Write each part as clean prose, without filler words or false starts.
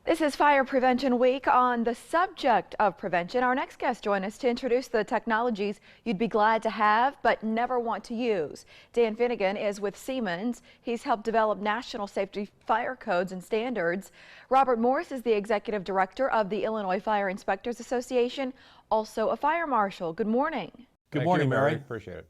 This is Fire Prevention Week. On the subject of prevention, our next guest joins us to introduce the technologies you'd be glad to have but never want to use. Dan Finnegan is with Siemens. He's helped develop national safety fire codes and standards. Robert Morris is the executive director of the Illinois Fire Inspectors Association, also a fire marshal. Good morning. Good morning, Mary. Appreciate it.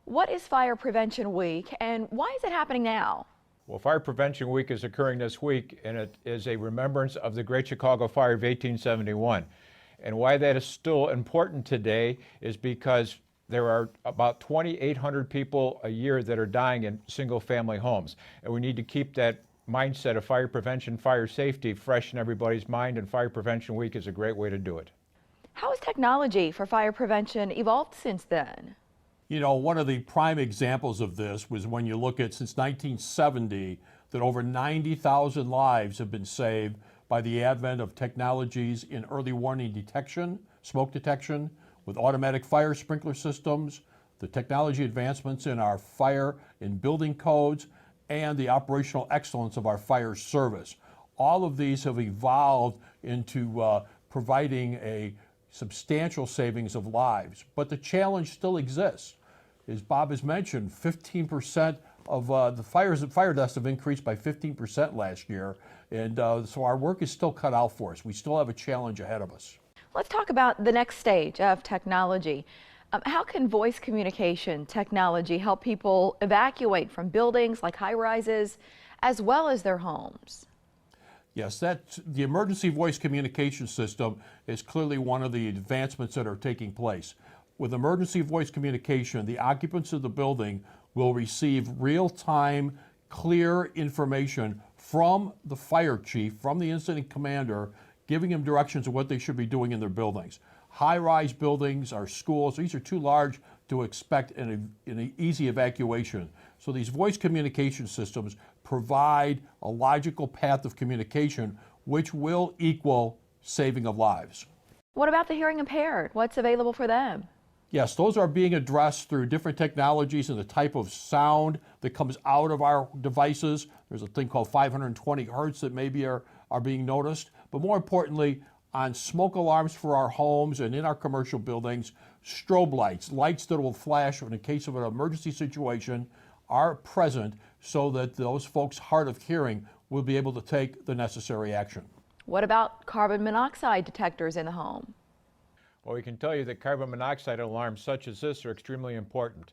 What is Fire Prevention Week and why is it happening now? Well, Fire Prevention Week is occurring this week, and it is a remembrance of the Great Chicago Fire of 1871. And why that is still important today is because there are about 2,800 people a year that are dying in single-family homes. And we need to keep that mindset of fire prevention, fire safety fresh in everybody's mind, and Fire Prevention Week is a great way to do it. How has technology for fire prevention evolved since then? You know, one of the prime examples of this was when you look at since 1970 that over 90,000 lives have been saved by the advent of technologies in early warning detection, smoke detection, with automatic fire sprinkler systems, the technology advancements in our fire and building codes, and the operational excellence of our fire service. All of these have evolved into providing a substantial savings of lives. But the challenge still exists. As Bob has mentioned, 15% of the fire deaths have increased by 15% last year. And so our work is still cut out for us. We still have a challenge ahead of us. Let's talk about the next stage of technology. How can voice communication technology help people evacuate from buildings like high-rises as well as their homes? Yes, the emergency voice communication system is clearly one of the advancements that are taking place. With emergency voice communication, the occupants of the building will receive real-time, clear information from the fire chief, from the incident commander, giving them directions of what they should be doing in their buildings. High-rise buildings, our schools, these are too large to expect an easy evacuation. So these voice communication systems provide a logical path of communication which will equal saving of lives. What about the hearing impaired? What's available for them? Yes, those are being addressed through different technologies and the type of sound that comes out of our devices. There's a thing called 520 hertz that maybe are being noticed. But more importantly, on smoke alarms for our homes and in our commercial buildings, strobe lights, lights that will flash in the case of an emergency situation, are present so that those folks hard of hearing will be able to take the necessary action. What about carbon monoxide detectors in the home? Well, we can tell you that carbon monoxide alarms such as this are extremely important.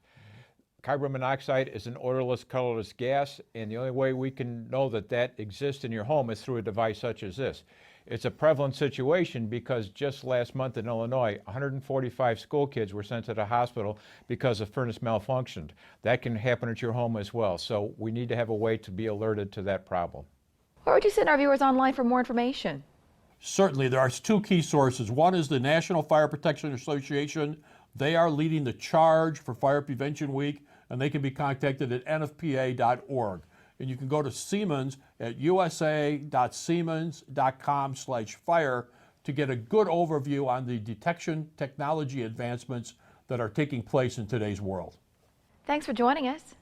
Carbon monoxide is an odorless, colorless gas, and the only way we can know that that exists in your home is through a device such as this. It's a prevalent situation because just last month in Illinois, 145 school kids were sent to the hospital because a furnace malfunctioned. That can happen at your home as well, so we need to have a way to be alerted to that problem. Where would you send our viewers online for more information? Certainly, there are two key sources. One is the National Fire Protection Association. They are leading the charge for Fire Prevention Week, and they can be contacted at nfpa.org. And you can go to Siemens at usa.siemens.com/fire to get a good overview on the detection technology advancements that are taking place in today's world. Thanks for joining us.